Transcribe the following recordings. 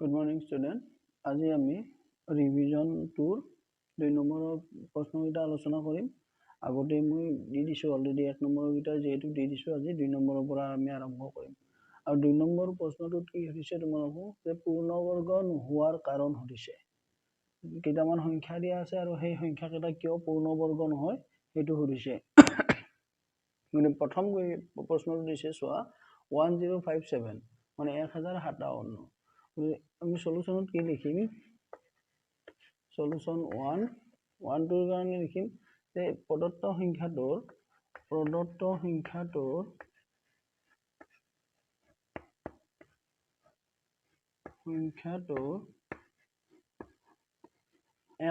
Good morning, student. আজি আমি revision tour 2 নম্বৰৰ প্ৰশ্নকেইটা আলোচনা কৰিম। আগতে মই দি দিছো অলৰেডি 1 নম্বৰৰ কেইটা যেহেতু দি দিছো আজি 2 নম্বৰৰ পৰা আমি আৰম্ভ কৰিম। আৰু 2 নম্বৰ প্ৰশ্নটোত কি হৈছে তোমালোকক যে পূৰ্ণবৰ্গ নোহোৱাৰ কাৰণ সুধিছে। কেইটামান সংখ্যা দিয়া আছে আৰু সেই সংখ্যা কেইটা কিয় পূৰ্ণবৰ্গ নহয় সেইটো সুধিছে। মানে প্ৰথম প্ৰশ্নটো দিছে চোৱা 1057 মানে 1057 আমি সলিউশনত কি লিখিম সলিউশন 1 টোৰ কাৰণে লিখিম যে প্ৰদত্ত সংখ্যাটোৰ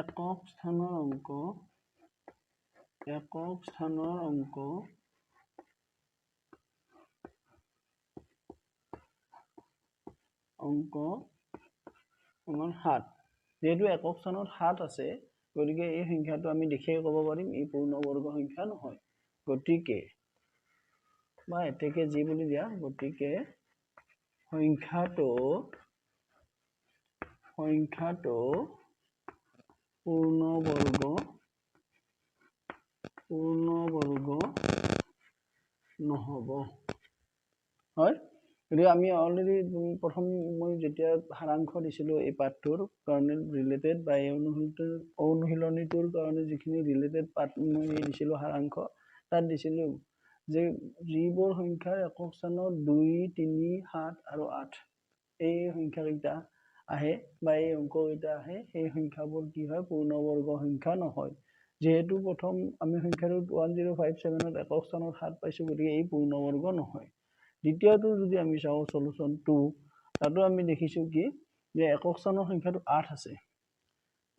একক স্থানৰ অংক আমাৰ 7 যেহেতু একক স্থানত 7 আছে গতিকে এই সংখ্যাটো আমি দেখিয়ে ক'ব পাৰিম এই পূৰ্ণবৰ্গ সংখ্যা নহয় গতিকে বা এতেকে যি বুলি দিয়া গতিকে সংখ্যাটো পূৰ্ণবৰ্গ নহব হয় যদি আমি অলৰেডি প্ৰথম মই যেতিয়া হাৰাংশ দিছিলো এই পাঠটোৰ কাৰণে ৰিলেটেড বা এই অনুশীলনীটোৰ কাৰণে যিখিনি ৰিলেটেড পাঠ মই দিছিলো হাৰাংশ তাত দিছিলো যে যিবোৰ সংখ্যাৰ একক স্থানত 2 3 7 আৰু 8 এই সংখ্যা কেইটা আহে বা এই অংক কেইটা আহে সেই সংখ্যাবোৰ কি হয় পূৰ্ণবৰ্গ সংখ্যা নহয় যেহেতু প্ৰথম আমি সংখ্যাটো 1057 ত একক স্থানত 7 পাইছো গতিকে এই পূৰ্ণবৰ্গ নহয় দ্বিতীয়টো যদি আমি চাও সলিউশন 2 তাতো আমি দেখিছো কি যে একক স্থানৰ সংখ্যাটো 8 আছে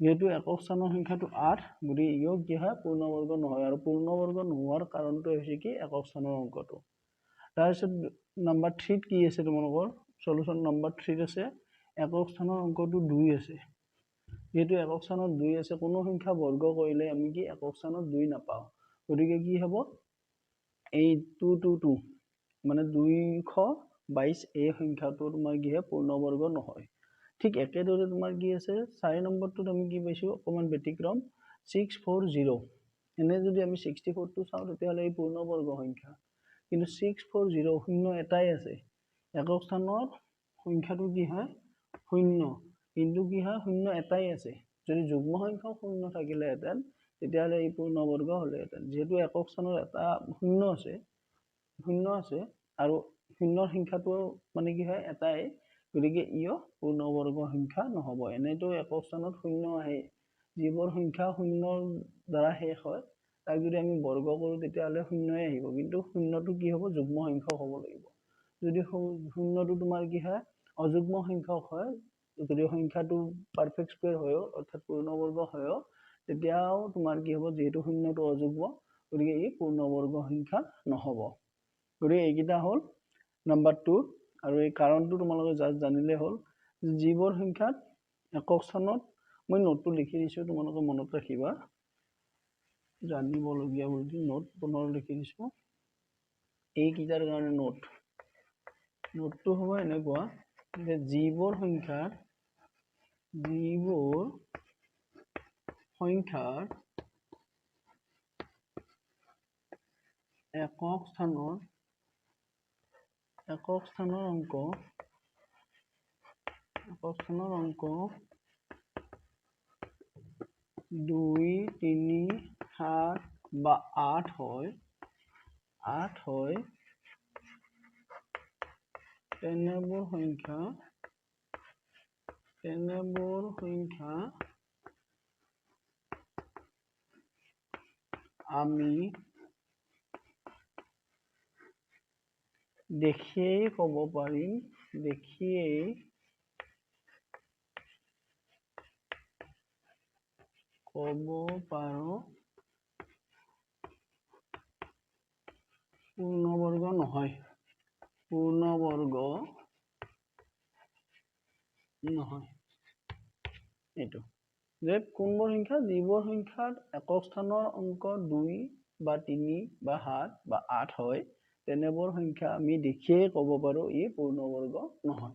যেহেতু একক স্থানৰ সংখ্যাটো 8 গতিকে ইও কি হয় পূৰ্ণবৰ্গ নহয় আৰু পূৰ্ণবৰ্গ নোহোৱাৰ কাৰণটো হৈছে কি একক স্থানৰ অংকটো তাৰপিছত নম্বৰ 3 কি আছে তোমালোকৰ সলিউশন নম্বৰ 3 আছে একক স্থানৰ অংকটো 2 আছে যেহেতু একক স্থানত 2 আছে কোনো সংখ্যা বৰ্গ কৰিলে আমি কি একক স্থানত 2 নাপাও গতিকে কি হ'ব এই 2 মানে 222 এই সংখ্যাটো তোমাৰ কি হয় পূৰ্ণবৰ্গ নহয় ঠিক একেদৰে তোমাৰ কি আছে 4 নম্বৰটোত আমি কি পাইছো অকমান ব্যতিক্ৰম 640 এনে যদি আমি 64 টো চাও তেতিয়াহলে এই পূৰ্ণবৰ্গ সংখ্যা কিন্তু 640 শূন্য এটাই আছে একক স্থানৰ সংখ্যাটো কি হয় শূন্য কিন্তু কি হয় শূন্য এটাই আছে যদি যুগ্ম সংখ্যা শূন্য থাকিলে হেতেন তেতিয়াহলে এই পূৰ্ণবৰ্গ হলে হেতেন যেহেতু একক স্থানৰ এটা শূন্য আছে আৰু শূন্যৰ সংখ্যাটো মানে কি হয় এটাই গতিকে ইও পূৰ্ণবৰ্গ সংখ্যা নহব এনেটো একক স্থানত শূন্য আহে যিবোৰ সংখ্যা শূন্যৰ দ্বাৰা শেষ হয় তাক যদি আমি বৰ্গ কৰো তেতিয়াহলে শূন্যই আহিব কিন্তু শূন্যটো কি হ'ব যুগ্ম সংখ্যক হ'ব লাগিব যদি শূন্যটো তোমাৰ কি হয় অযুগ্ম সংখ্যক হয় যদি সংখ্যাটো পাৰফেক্ট স্কয়াৰ হয় অৰ্থাৎ পূৰ্ণবৰ্গ হয় তেতিয়াও তোমাৰ কি হ'ব যেহেতু শূন্যটো অযুগ্ম গতিকে ই পূৰ্ণবৰ্গ সংখ্যা নহব গতিকে এইকেইটা হল নম্বৰ 2 আৰু এই কাৰণটো তোমালোকে জানিলে হল যিবোৰ সংখ্যাত একক স্থানত মই নোটটো লিখি দিছো তোমালোকে মনত ৰাখিবা জানিবলগীয়া বুলি নোট পুনৰ লিখি দিছো এই কিটাৰ কাৰণে নোটটো হ'ব এনেকুৱা যে যিবোৰ সংখ্যাৰ একক স্থানৰ অংক 2 3 7 বা 8 হয় তেনেবোৰ সংখ্যা আমি দেখিয়ে ক'ব পাৰিম পূৰ্ণবৰ্গ নহয় এইটো যে কোনবোৰ সংখ্যা যিবোৰ সংখ্যাৰ একক স্থানৰ অংক 2 বা 3 বা 7 বা 8 হয় তেনেবোৰ সংখ্যা আমি দেখিয়ে ক'ব পাৰো ই পূৰ্ণবৰ্গ নহয়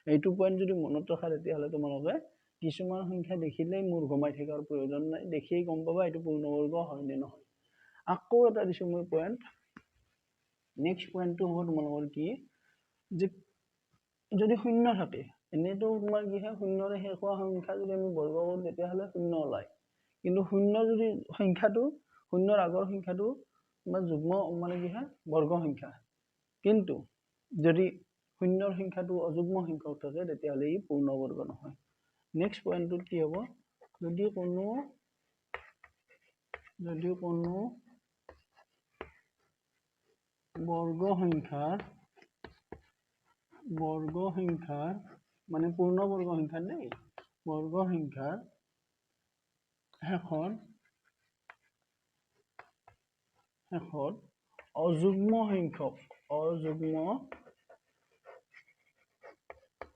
এইটো পইণ্ট যদি মনত ৰাখা তেতিয়াহ'লে তোমালোকে কিছুমান সংখ্যা দেখিলেই মোৰ ঘুমাই থকাৰ প্ৰয়োজন নাই, দেখিয়েই গম পাবা এইটো পূৰ্ণবৰ্গ হয় নে নহয়। আকৌ এটা দিছোঁ মই পইণ্ট। নেক্সট পইণ্টটো হ'ব তোমালোকৰ কি, যে যদি শূন্য থাকে, এনেইতো তোমাৰ কি হয় শূন্যৰে শেষ হোৱা সংখ্যা যদি আমি বৰ্গ কৰোঁ তেতিয়াহ'লে শূন্য ওলায়, কিন্তু শূন্য যদি সংখ্যাটো শূন্যৰ আগৰ সংখ্যাটো তোমাৰ যুগ্ম মানে কি হয় বৰ্গ সংখ্যা, কিন্তু যদি শূন্যৰ সংখ্যাটো অযুগ্ম সংখ্যক থাকে তেতিয়াহ'লে ই পূৰ্ণবৰ্গ নহয়। নেক্সট পইণ্টটোত কি হ'ব, যদি কোনো বৰ্গ সংখ্যাৰ মানে পূৰ্ণবৰ্গ সংখ্যা দেই, বৰ্গ সংখ্যাৰ শেষত অযুগ্ম সংখ্যক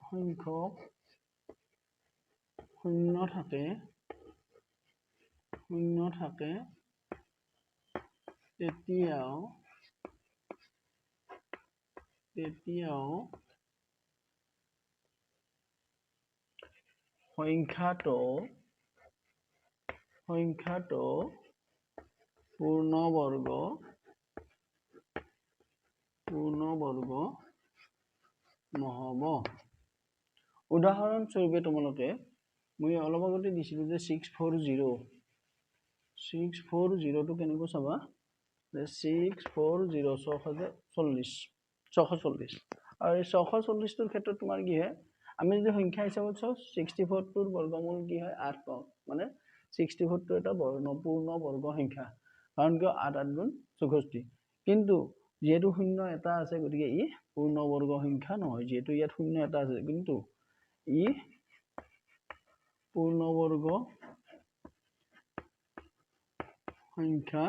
শূন্য থাকে, তেতিয়াও সংখ্যাটো পূৰ্ণবৰ্গ নহ'ব। উদাহৰণস্বৰূপে তোমালোকে মই অলপ আগতে দিছিলোঁ যে 640টো কেনেকৈ চাবা, যে 640 640 আৰু এই 640টোৰ ক্ষেত্ৰত তোমাৰ কি হয়, আমি যদি সংখ্যা হিচাপত চাওঁ 64টোৰ বৰ্গমূল কি হয় 8 পাওঁ, মানে 64টো এটা পূৰ্ণ বৰ্গ সংখ্যা, কাৰণ কিয় 8 8 গুণ 64, কিন্তু যিহেতু শূন্য এটা আছে গতিকে ই পূৰ্ণবৰ্গ সংখ্যা নহয়, যিহেতু ইয়াত শূন্য এটা আছে কিন্তু ই পূৰ্ণবৰ্গ সংখ্যা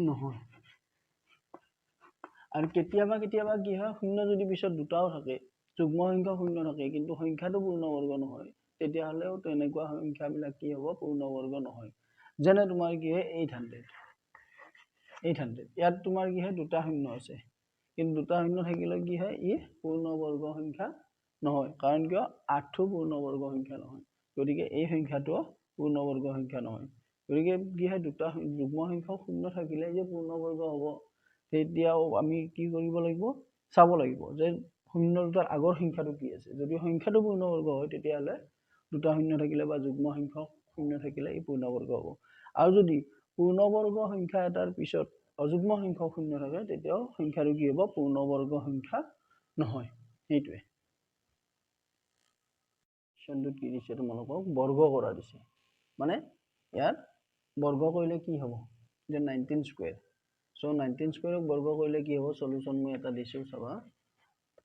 নহয়। আৰু কেতিয়াবা কি হয়, শূন্য যদি পিছত দুটাও থাকে, যুগ্ম সংখ্যা শূন্য থাকে কিন্তু সংখ্যাটো পূৰ্ণবৰ্গ নহয়, তেতিয়াহ'লেও তেনেকুৱা সংখ্যাবিলাক কি হ'ব, পূৰ্ণবৰ্গ নহয়। যেনে তোমাৰ কি হয় 800, ইয়াত তোমাৰ কি হয় দুটা শূন্য আছে, কিন্তু দুটা শূন্য থাকিলে কি হয় ই পূৰ্ণবৰ্গ সংখ্যা নহয়, কাৰণ কিয় 8টো পূৰ্ণবৰ্গ সংখ্যা নহয়, গতিকে এই সংখ্যাটো পূৰ্ণবৰ্গ সংখ্যা নহয়। গতিকে কি হয় দুটা যুগ্ম সংখ্যক শূন্য থাকিলে যে পূৰ্ণবৰ্গ হ'ব, তেতিয়াও আমি কি কৰিব লাগিব, চাব লাগিব যে শূন্য দুটাৰ আগৰ সংখ্যাটো কি আছে, যদি সংখ্যাটো পূৰ্ণবৰ্গ হয় তেতিয়াহ'লে দুটা শূন্য থাকিলে বা যুগ্ম সংখ্যক শূন্য থাকিলে ই পূৰ্ণবৰ্গ হ'ব, আৰু যদি পূৰ্ণবৰ্গ সংখ্যা এটাৰ পিছত অযুগ্ম সংখ্যক শূন্য থাকে তেতিয়াও সংখ্যাটো কি হ'ব, পূৰ্ণবৰ্গ সংখ্যা নহয়। সেইটোৱে কি দিছে, তোমালোকক বৰ্গ কৰা দিছে, মানে ইয়াত বৰ্গ কৰিলে কি হ'ব, যে 19 স্কুৱেৰ, চ' 19 স্কুৱেৰক বৰ্গ কৰিলে কি হ'ব, সলিউশ্যন মই এটা দিছোঁ চাবা।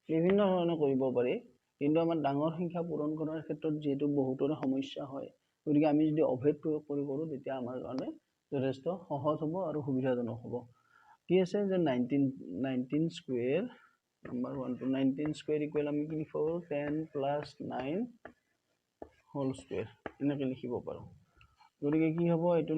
বিভিন্ন ধৰণে কৰিব পাৰি, কিন্তু আমাৰ ডাঙৰ সংখ্যা পূৰণ কৰাৰ ক্ষেত্ৰত যিহেতু বহুতৰে সমস্যা হয়, গতিকে আমি যদি অভেদ প্ৰয়োগ কৰোঁ তেতিয়া আমাৰ কাৰণে যথেষ্ট সহজ হ'ব আৰু সুবিধাজনক হ'ব। কি আছে যে 19 square, number 1 to 19 square equal আমি কি লিখিব পাৰোঁ, 10 + 9 হোল স্কুৱেৰ, এনেকৈ লিখিব পাৰোঁ। গতিকে কি হ'ব, এইটো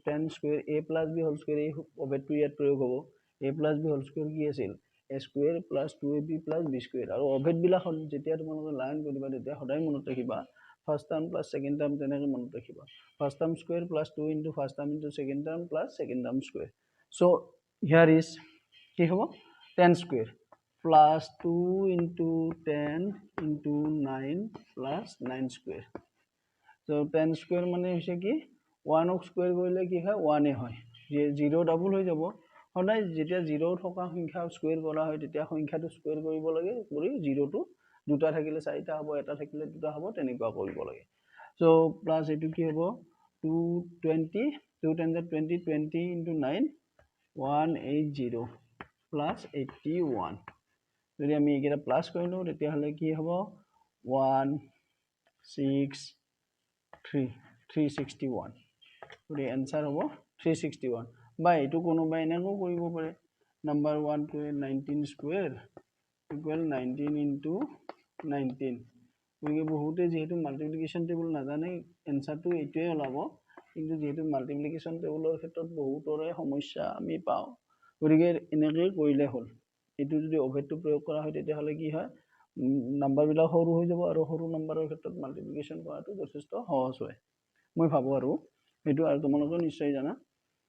10 square a + b whole square, এই অভেদটো ইয়াত প্ৰয়োগ হ'ব। a + b হোল স্কুৱেৰ কি আছিল, a square + 2ab + b square, আৰু অভেদবিলাক যেতিয়া তোমালোকে লাৰ্ণ কৰিবা তেতিয়া সদায় মনত ৰাখিবা ফাৰ্ষ্ট টাৰ্ম + ছেকেণ্ড টাৰ্ম, তেনেকৈ মনত ৰাখিবা first term square + 2 × first term × second term + second term square. So' here is কি হ'ব, 10 স্কুৱেৰ + 2 × 10 × 9 + 9 স্কুৱেৰ। চ' 10 স্কুৱেৰ মানে হৈছে কি, 1ক স্কুৱেৰ কৰিলে কি হয় 1 হয়, 0 ডাবল হৈ যাব, সদায় যেতিয়া 0 থকা সংখ্যা স্কুৱেৰ কৰা হয় তেতিয়া সংখ্যাটো স্কুৱেৰ কৰিব লাগে, কৰি 0টো দুটা থাকিলে 4টা হ'ব, এটা থাকিলে 2টা হ'ব, তেনেকুৱা কৰিব লাগে। চ' প্লাছ এইটো কি হ'ব, 220, 2 × 20, 20 × 9 180 + 81, যদি আমি এইকেইটা প্লাছ কৰি লওঁ তেতিয়াহ'লে কি হ'ব, 361, গতিকে এনচাৰ হ'ব 361, বা এইটো কোনোবাই এনেকৈও কৰিব পাৰে, নাম্বাৰ 1 to 19 স্কুৱেৰ ইকুৱেল 19 × 19, গতিকে বহুতে যিহেতু মাল্টিপ্লিকেশ্যন টেবুল নাজানে এনচাৰটো এইটোৱে ওলাব, কিন্তু যিহেতু মাল্টিপ্লিকেশ্যন টেবুলৰ ক্ষেত্ৰত বহুতৰে সমস্যা আমি পাওঁ, গতিকে এনেকৈ কৰিলে হ'ল। এইটো যদি অভেদটো প্ৰয়োগ কৰা হয় তেতিয়াহ'লে কি হয় নাম্বাৰবিলাক সৰু হৈ যাব আৰু সৰু নাম্বাৰৰ ক্ষেত্ৰত মাল্টিপ্লিকেশ্যন কৰাটো যথেষ্ট সহজ হয় মই ভাবোঁ আৰু সেইটো আৰু তোমালোকে নিশ্চয় জানা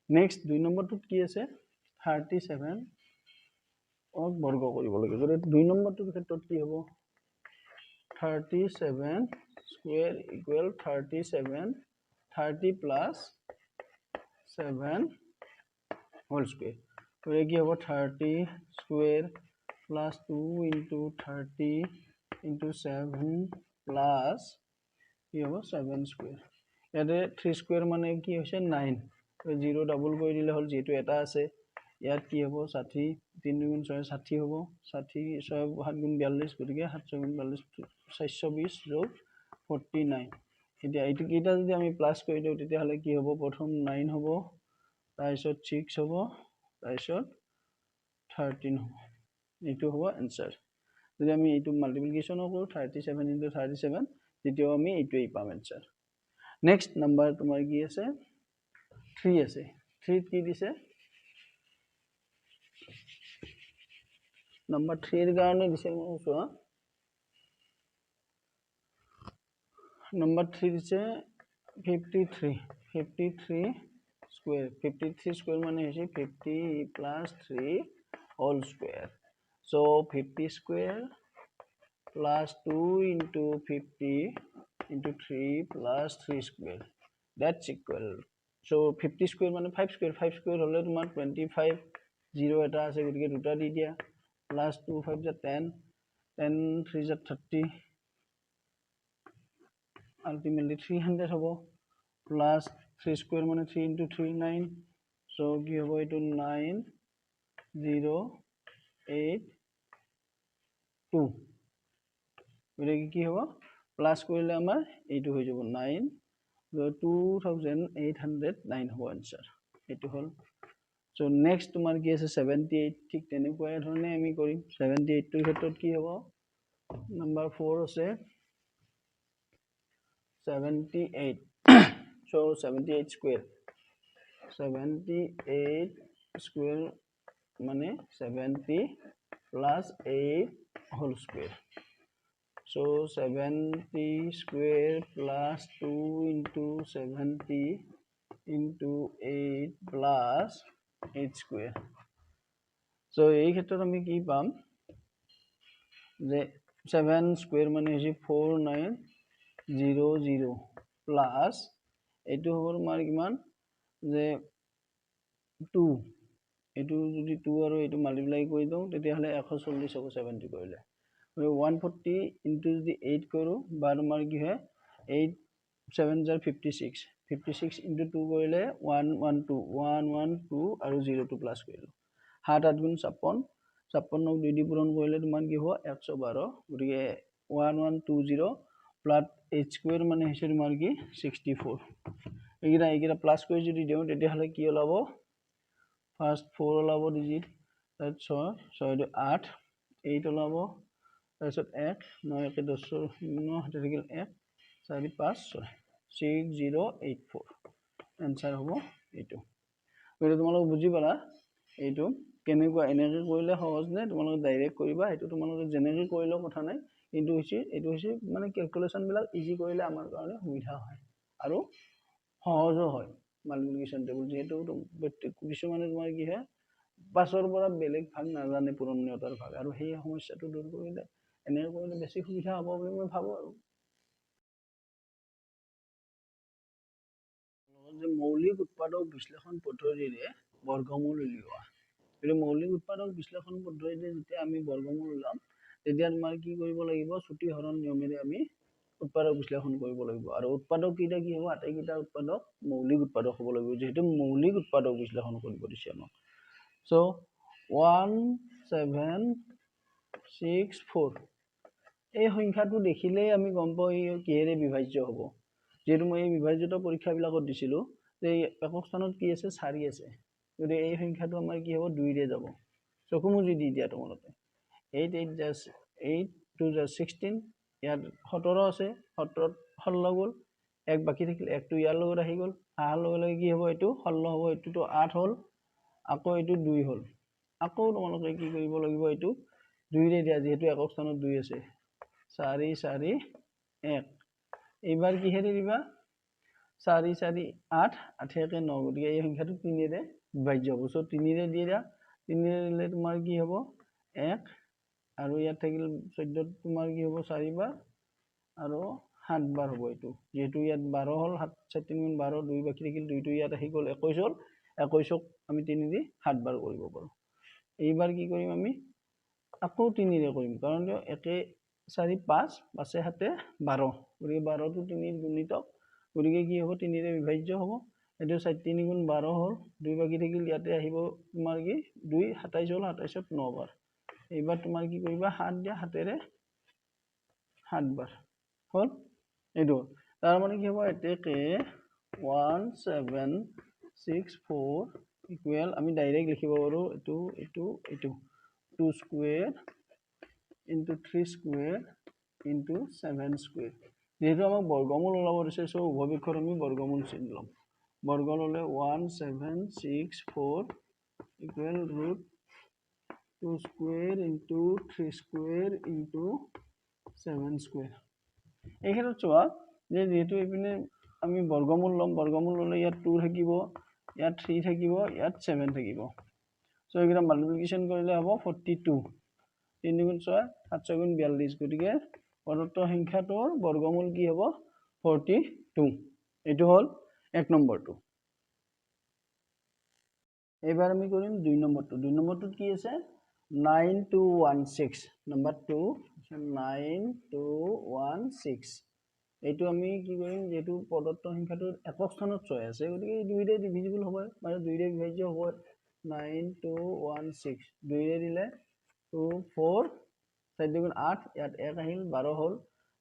নেক্সট 2 নম্বৰটোত কি আছে 37 বৰ্গ কৰিব লাগে যদি 2 নম্বৰটোৰ ক্ষেত্ৰত কি হ'ব 37 square equal 37 30 plus 7 whole square तो কি হ'ব 30 square plus 2 into 30 into 7 plus কি হ'ব 7 square ইয়াতে 3 square মানে কি হৈছে 9 তো 0 ডাবল কৰি দিলে হ'ল যেটো এটা আছে ইয়াত কি হ'ব 60 3 গুণ 6 60 হ'ব 60 6 7 গুণ 42 গতিকে 7 গুণ 42 420 যোগ 49 এতিয়া এইটো কিটা যদি আমি প্লাস কৰি দিও তেতিয়াহ'লে কি হ'ব প্ৰথম 9 হ'ব তাৰপিছত 6 হ'ব তাৰপিছত 13 হ'ব এইটো হ'ব आंसर যদি আমি এইটো মাল্টিপ্লিকেশন কৰো 37 into 37 তেতিয়াও আমি এইটোই পাম आंसर নেক্সট নাম্বাৰ তোমাৰ কি আছে 3 আছে 3 কি দিছে নাম্বাৰ 3 এৰ কাৰণে দিছে চোৱা নাম্বার 3 দিছে 53 square 53 square মানে হৈছে 50 plus 3 whole square so 50 square plus 2 into 50 into 3 plus 3 square that's equal so 50 square মানে 5 square হলে তোমাৰ 25 0 এটা আছে গতিকে দুটা দি দিয়া plus 2 5 is 10 10 3 is 30 ultimately 300 hobo plus 3 square মানে 3 into 3 9 so কি হ'ব এটো 9 0 8 2 গতিকে কি হ'ব প্লাস কৰিলে আমাৰ এইটো হৈ যাব 9 2809 হ'ব आंसर এটো হল so next তোমাৰ কি আছে 78 ঠিক তেনেকুৱা ধৰণে আমি কৰিম 78 ৰ ক্ষেত্ৰত কি হ'ব নাম্বার 4 আছে 78 so 78 square 78 square মানে 70 plus 8 whole square so 70 square plus 2 into 70 into 8 plus 8 square so এই ক্ষেত্ৰত আমি কি পাম যে 7 square মানে হৈছে 4900 plus এইটো হ'ব তোমাৰ কিমান যে 2 এইটো যদি 2 আৰু এইটো মাল্টিপ্লাই কৰি দাও তেতিয়াহলে 140 হ'ব 70 কৰিলে 140 into যদি 8 কৰো বা তোমাৰ কি হয় 8 7 jar 56 56 into 2 কৰিলে 112 আৰু 02 প্লাস কৰিলো 7 8 গুণ 56 56 দুই দি পূৰণ কৰিলে তোমাৰ কি হ'ব 112 গতিকে 1120 প্লাস h স্কয়াৰ মানে হৈছে তোমাৰ কি 64 এইগিৰা প্লাস কৰি যদি দিও তেতিয়াহলে কি ওলাব ফাৰ্স্ট 4 ওলাব ডিজিট তাৰপিছত 6 6 8 8 ওলাব তাৰপিছত 1 9 1 10 9 হাতে থাকিল 1 4 5 6 6084 आंसर হ'ব এইটো গতিকে তোমালোক বুজি পালা এইটো কেনেকুৱা এনেকৈ কৰিলে সহজ নে তোমালোক ডাইৰেক্ট কৰিবা এটো তোমালোক জেনেৰেলি কৰিলেও কথা নাই কিন্তু এইটো হৈছে মানে ক্যালকুলেশন বিলাক ইজি কৰিলে আমাৰ কাৰণে সুবিধা হয় আৰু সহজও হয় মাল্টিপ্লিকেশন টেবল যেহেতু কিছুমানে তোমাৰ কি হয় পাছৰ পৰা বেলেগ ভাগ নাজানে পুৰণিয়তাৰ ভাগ আৰু সেই সমস্যাটো দূৰ কৰিলে এনে কৰিলে বেছি সুবিধা হ'ব বুলি মই ভাবো আৰু যে মৌলিক উৎপাদক বিশ্লেষণ পদ্ধতিৰে বৰ্গমূল উলিওৱা এই মৌলিক উৎপাদক বিশ্লেষণ পদ্ধতিৰে যেতিয়া আমি বৰ্গমূল উলাম তেতিয়া তোমাৰ কি কৰিব লাগিব ছুটি হৰণ নিয়মেৰে আমি উৎপাদক বিশ্লেষণ কৰিব লাগিব আৰু উৎপাদক কিটা কি হ'ব আটাইকিটা উৎপাদক মৌলিক উৎপাদক হ'ব লাগিব যেহেতু মৌলিক উৎপাদক বিশ্লেষণ কৰিব দিছে আমাক so 1764 এই সংখ্যাটো দেখিলে আমি গম পাও ই কিহেৰে বিভাজ্য হ'ব যেহেতু মই এই বিভাজ্যতা পৰীক্ষা বিলাকত দিছিলো যে একক স্থানত কি আছে 4 আছে যদি এই সংখ্যাটো আমাৰ কি হ'ব 2 ৰে যাব চকুমুজি দি দিয়া তোমালোকে 8 8 just 8 2 just 16 ইয়াত 17 আছে 17 16 গল এক বাকি থাকিল একটো ইয়াৰ লগত আহি গল আহাৰ লগে লগে কি হ'ব এটো 16 হ'ব এটো তো 8 হল আকৌ এটো 2 হল আকৌ তোমালোকে কি কৰিব লাগিব এইটো 2 ৰে দিয়া যেহেতু একক স্থানত 2 আছে 4 4 1 এইবাৰ কিহেৰে দিবা 4 4 8 8 1 9 গতিকে এই সংখ্যাটো 3 ৰে বিভাজ্য হ'ব সো 3 ৰে দিয়া 3 ৰে দিলে তোমাৰ কি হ'ব 1 আৰু ইয়াত থাকিল 14 তোমাৰ কি হ'ব 4 বাৰ আৰু 7 বাৰ হ'ব এইটো যেহেতু ইয়াত 12 হল 7 4 3 12 2 বাকি থাকিল 2 টো ইয়াত আহি গ'ল 21 হল 21ক আমি 3 দি 7 বাৰ কৰিব পাৰো এইবাৰ কি কৰিম আমি আকৌ 3 ৰে কৰিম কাৰণ কিয় 1 4 5 5 7 12 গতিকে 12 টো 3 ৰ গুণিতক গতিকে কি হ'ব 3 ৰে বিভাজ্য হ'ব এটো 4 3 গুণ 12 হল 2 বাকি থাকিল ইয়াতে আহিব তোমাৰ কি 2 27 হল 27ত 9 বাৰ এইবাৰ তোমাৰ কি কৰিবা 7 দিয়া 7 ৰে 7 বাৰ হল এইটো তাৰ মানে কি হ'ব এতেকে 1764 ইকুৱেল আমি ডাইৰেক্ট লিখিব পাৰো এইটো 2 square into 3 square into 7 square যেহেতু আমাক বৰ্গমূল ওলাব দিছে সো উভয়পক্ষৰ আমি বৰ্গমূল চিন লম বৰ্গ ললে 1764 equal root 2 square into 3 square into 7 square এইক্ষেত্ৰত চোৱা যে যেহেতু এইপিনে আমি বৰ্গমূল লম বৰ্গমূল ললে ইয়াত 2 থাকিব ইয়াত 3 থাকিব ইয়াত 7 থাকিব সো এইকেইটা মাল্টিপ্লিকেশন কৰিলে হ'ব 42 3 গুণ 6 7 গুণ 42 গতিকে প্ৰদত্ত সংখ্যাটোৰ বৰ্গমূল কি হ'ব 42 এইটো হল 1 নম্বৰটো এবাৰ আমি কৰিম 2 নম্বৰটো 2 নম্বৰটোত কি আছে 9216 নাম্বাৰ 2 9216 এইটো আমি কি কৰিম যেহেতু প্ৰদত্ত সংখ্যাটোৰ একক স্থানত 6 আছে গতিকে 2 ৰে ডিভিজিবল হ'ব মানে 2 ৰে বিভাজ্য হ'ব 9216 2 ৰে দিলে 2 4 4 দুগুণ 8 ইয়াত 1 আহিল 12 হল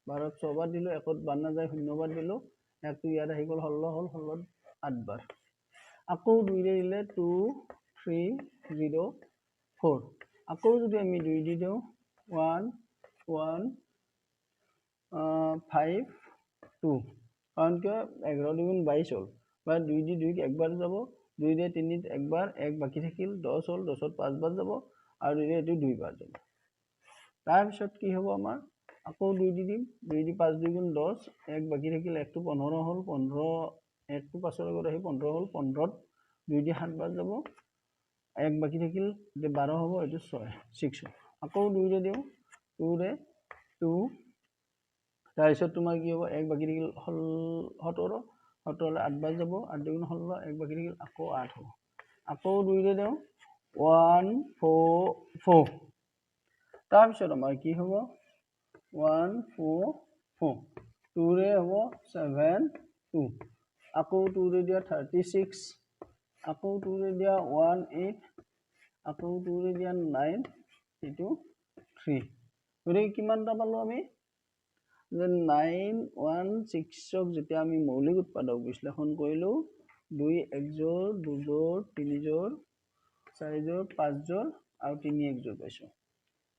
12 6 বাৰ দিলো 1ত বাৰ না যায় 0 বাৰ দিলো 1 টো ইয়াত আহি গ'ল 16 হল 16 8 বাৰ আকৌ 2 ৰে দিলে 2 3 0 4 আকৌ যদি আমি 2 দি দিও 1 1 5 2 কাৰণ কি 11 দুগুণ 22 হল বা 2 দি 2 একবাৰ যাব 2 ৰে 3 ত একবাৰ 1 বাকি থাকিল 10 হল 10ত 5 বাৰ যাব আৰু 2 ৰে এটো 2 বাৰ যাব তাৰ পিছত কি হ'ব আমাৰ আকৌ 2 দি দিম 2 দি 5 2 গুণ 10 1 বাকি থাকিল 1 টো 15 হল 15 1 টো 5 ৰ লগত আহি 15 হল 15ত 2 দি 7 বাৰ যাব 1 বাকি থাকিল 12 হ'ব এটো 6 আকৌ 2 ৰে দিও 2 ৰে 2 তাৰ পিছত তোমাৰ কি হ'ব 1 বাকি থাকিল 17 17 লে 8 বাৰ যাব 8 দুগুণ 16 1 বাকি থাকিল আকৌ 8 হ'ব আকৌ 2 ৰে দিও 1 4 4 তাৰ পিছত আমাৰ কি হ'ব 1 4 4 2 ৰে হ'ব 7 2 আকৌ 2 ৰে দিয়া 36 আকৌ 2 ৰে দিয়া 1 8 আকৌ 2 ৰে দিয়া 9 এইটো 3 গতিকে কিমানটা পালো আমি যে 916ক যেতিয়া আমি মৌলিক উৎপাদক বিশ্লেষণ কৰিলো 2 1 জোৰ 2 জোৰ 3 জোৰ 4 জোৰ 5 জোৰ আৰু 3 1 জোৰ পাইছো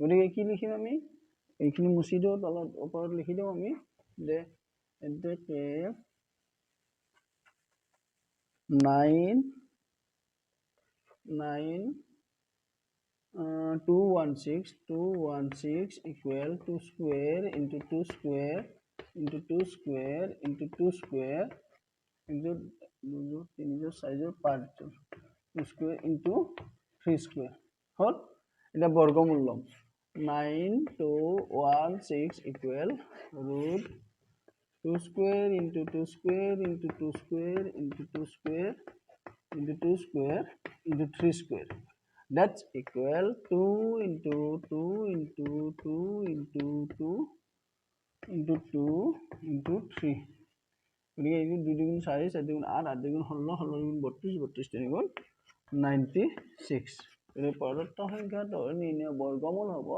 গতিকে কি লিখিম আমি এইখিনি মুছি দিও তলত ওপৰত লিখি দিও আমি যে এতেকে 216 equal 2 square into 2 square into 2 square into 2 square into 2 3 4 5 2 square into 3 square হল এটা বর্গমূল লম 9216 equal root 2 square into 2 square into 2 square into 2 square into 2 square into 3 square that's equal 2 into 2 into 2 into 2 into 2 into 3 গতিকে এই 2 দুগুণ 4 4 দুগুণ 8 8 দুগুণ 16 16 দুগুণ 32 32 তিন গুণ 96 এই প্ৰদত্ত সংখ্যাটোৰ নিৰ্ণয় বৰ্গমূল হ'ব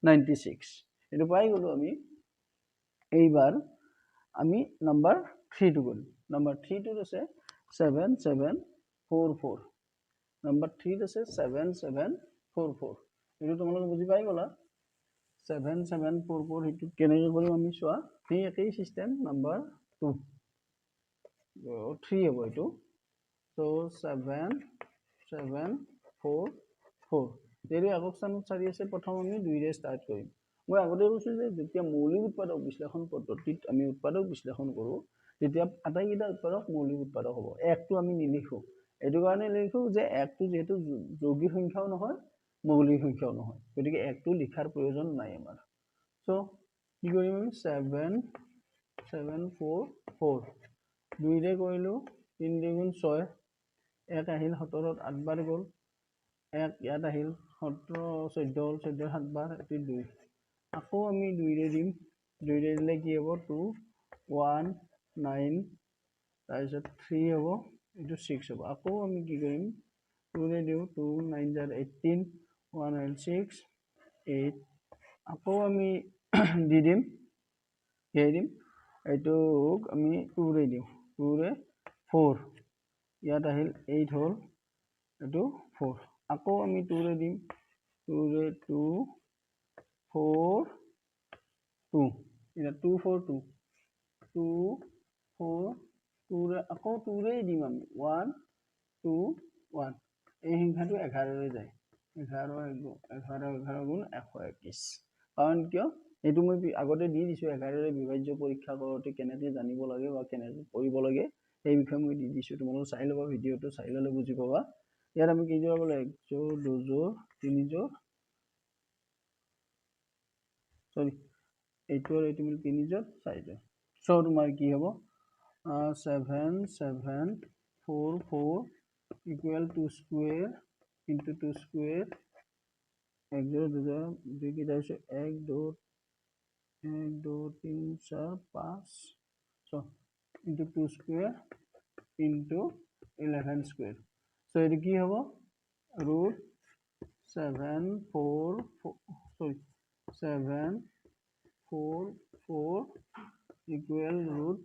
96 এটো পাই গলো আমি এইবাৰ আমি নাম্বাৰ 3 টো কৰিম নাম্বার 3 টো আছে 7744 নাম্বার 3 আছে 7744 এটো তোমালোকে বুজি পাই গলা 7744 এটো কেনেকৈ কৰিম আমি চোৱা এই একেই সিস্টেম নাম্বার 2 3 হ'ব এটো so 7 7 4 4 যেহেতু একক স্থানত 4 আছে প্ৰথম আমি 2 ৰে ষ্টাৰ্ট কৰিম মই আগতে কৈছো যে যেতিয়া মৌলিক উৎপাদক বিশ্লেষণ পদ্ধতিত আমি উৎপাদক বিশ্লেষণ কৰো তেতিয়া আটাইকেইটা উৎপাদক মৌলিক উৎপাদক হ'ব একটো আমি নিলিখো এইটো কাৰণে লিখো যে একটো যেহেতু যৌগিক সংখ্যাও নহয় মৌলিক সংখ্যাও নহয় গতিকে একটো লিখাৰ প্ৰয়োজন নাই আমাৰ সো কি কৰিম আমি 7 4 4 2 ৰে কৰিলো 3 2 6 এক আহিল 17 8 বাৰ গ'ল এক ইয়াত আহিল 17 14 হ'ল 14 7 বাৰ এটি 2 আকৌ আমি 2 ৰে দিম 2 ৰে দিলে কি হ'ব 2 1 9 তাৰপিছত 3 হ'ব এইটো 6 হ'ব আকৌ আমি কি কৰিম 2 ৰে দিও 2 9 জাৰ 18 1 and 6 8 আকৌ আমি দি দিম কি দিম এইটো আমি 2 ৰে দিও 2 ৰে 4 ইয়াত আহিল 8 হ'ল এইটো 4 আকৌ আমি 2 ৰে দিম 2 ৰে 2 4 2 এটা 2 4 2 2 4 2 ৰে আকৌ 2 ৰে দিম আমি 1 2 1 এই সংখ্যাটো 11 ৰে যায় 11 11 গুণ 121 কাৰণ কিয় এইটো মই আগতে দি দিছো 11 ৰে বিভাজ্য পৰীক্ষা কৰোতে কেনেকৈ জানিব লাগে বা কেনেকৈ কৰিব লাগে এই বিষয়ে মই দি দিছো তোমালোকে চাই লবা ভিডিওটো চাই ললে বুজি পাবা ইয়াত আমি কি যোৰ বলে 1 যোৰ 2 যোৰ 3 যোৰ সৰি এইটো আৰু এইটো মিলি 3 যোৰ 4 যোৰ সো তোমাৰ কি হ'ব 7 7 4 4 equal to square into 2 square 1 0 2 0 2 की तरफ से 1 2 1 2 3 4 5 so into 2 square into 11 square so এটা কি হ'ব root 7 4 sorry 7 4 4 equal root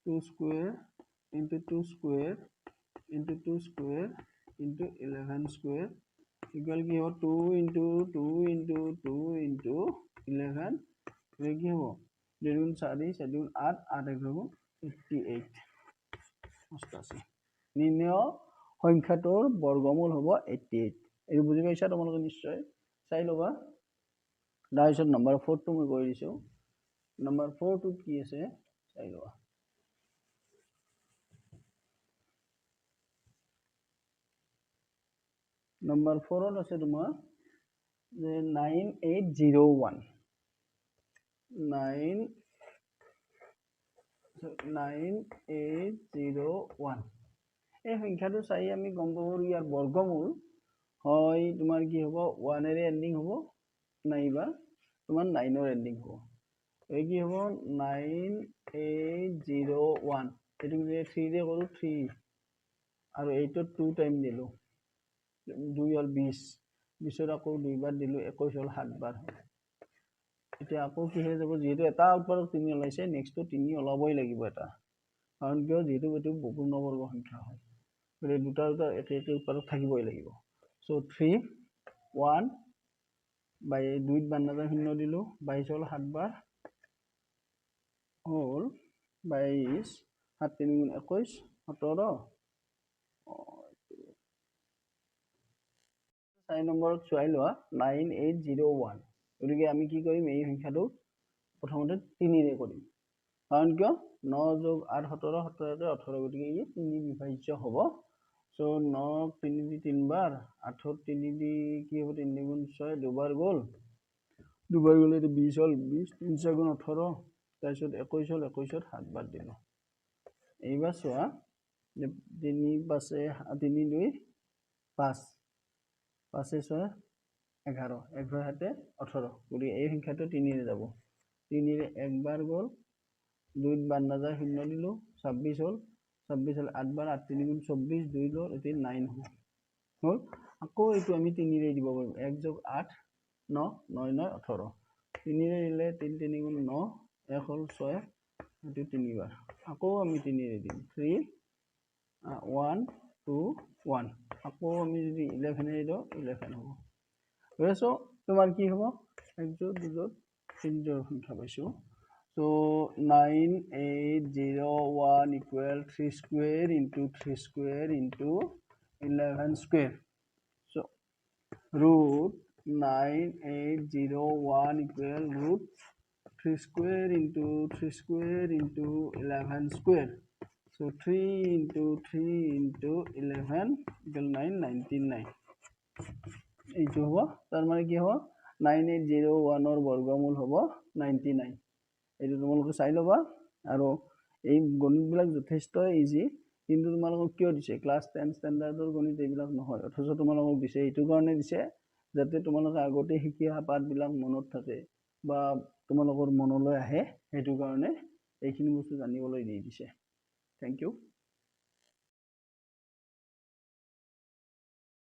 2 square into 2 square into 2 square into 11 square equal কি হ'ব 2 into 2 into 2 into 11 ये কি হ'ব 2 গুণ 4 4 গুণ 8 8 1 গুণ 88 88 নিৰ্ণয় সংখ্যাটোৰ বৰ্গমূল হ'ব 88 এই বুজি পাইছা তোমালোকে নিশ্চয় চাই লবা তাৰপিছত নম্বৰ 4 টো মই কৈ দিছো নম্বৰ 4 টো কি আছে চাই লবা নম্বৰ 4 ত আছে তোমাৰ যে 9801 9801 এই সংখ্যাটো চাই আমি গম পাব ইয়াৰ বৰ্গমূল হয় তোমাৰ কি হ'ব 1 এৰে এন্ডিং হ'ব নাইবা তোমাৰ 9 ৰ এন্ডিং হ'ব এই কি হ'ব 9801 এটো যে 3 ৰে কৰো 3 আৰু 8 ত 2 টাইম দিলো 2 হল 20 20 আকৌ দুইবাৰ দিলো 21 হল 7 বাৰ এতিয়া আকৌ কি হৈ যাব যেহেতু এটা উৎপাদক 3 ওলাইছে নেক্সট টো 3 ওলাবই লাগিব এটা কাৰণ কিয় যেহেতু এটো পূৰ্ণবৰ্গ সংখ্যা হয় গতিকে দুটা দুটা একে একে উৎপাদক থাকিবই লাগিব সো 3 1 বাই 2 ত বান্নাটা শূন্য দিলো 22 হল 7 বাৰ হল 22 7 3 গুণ 21 17 4 নম্বৰত চাই লোৱা 9801 গতিকে আমি কি কৰিম এই সংখ্যাটো প্ৰথমতে 3 ৰে কৰিম কাৰণ কিয় 9 + 8 17 17 18 গতিকে ই 3 বিভাজ্য হ'ব সো 9 3 দি 3 বাৰ 8 3 দি কি হ'ব 3 গুণ 6 দুবাৰ গ'ল গ'লে 20 হল 20 3 4 গুণ 18 তাৰপিছত 21 হল 21 ত 7 বাৰ দিলো এইবাৰ চোৱা 3 5 3 2 5 5 6 11 11 হাতে 18 গতিকে এই সংখ্যাটো 3 ৰে যাব 3 ৰে একবাৰ গ'ল 2 ত বাৰ নাযায় শূন্য দিলো 26 হল 26 হল 8 বাৰ 8 3 গুণ 24 2 ল এটি 9 হল আকৌ এইটো আমি 3 ৰে দিব পাৰিম 1 + 8 9 9 9 18 3 ৰে দিলে 3 3 গুণ 9 1 হল 6 এটো 3 বাৰ আকৌ আমি 3 ৰে দিম 3 1 2 1 আকৌ আমি যদি 11 ৰে দিও 11 হ'ব বুজিছো তোমাৰ কি হ'ব 1 যোগ 2 যোগ 3 যোগ সংখ্যা পাইছো so 9801 equal 3 square into 3 square into 11 square so root 9801 equal root 3 square into 3 square into 11 square. So 3 into 3 into 11 equal 999. এইটো হ'ব তাৰ মানে কি হ'ব 9801 ৰ বৰ্গমূল হ'ব 99. এইটো তোমালোকে চাই ল'বা আৰু এই গণিতবিলাক যথেষ্ট ইজি কিন্তু তোমালোকক কিয় দিছে ক্লাছ 10 ষ্টেণ্ডাৰ্ডৰ গণিত এইবিলাক নহয় অথচ তোমালোকক দিছে এইটো কাৰণে দিছে যাতে তোমালোকে আগতে শিকি অহা পাঠবিলাক মনত থাকে বা তোমালোকৰ মনলৈ আহে সেইটো কাৰণে এইখিনি বস্তু জানিবলৈ দি দিছে. Thank U.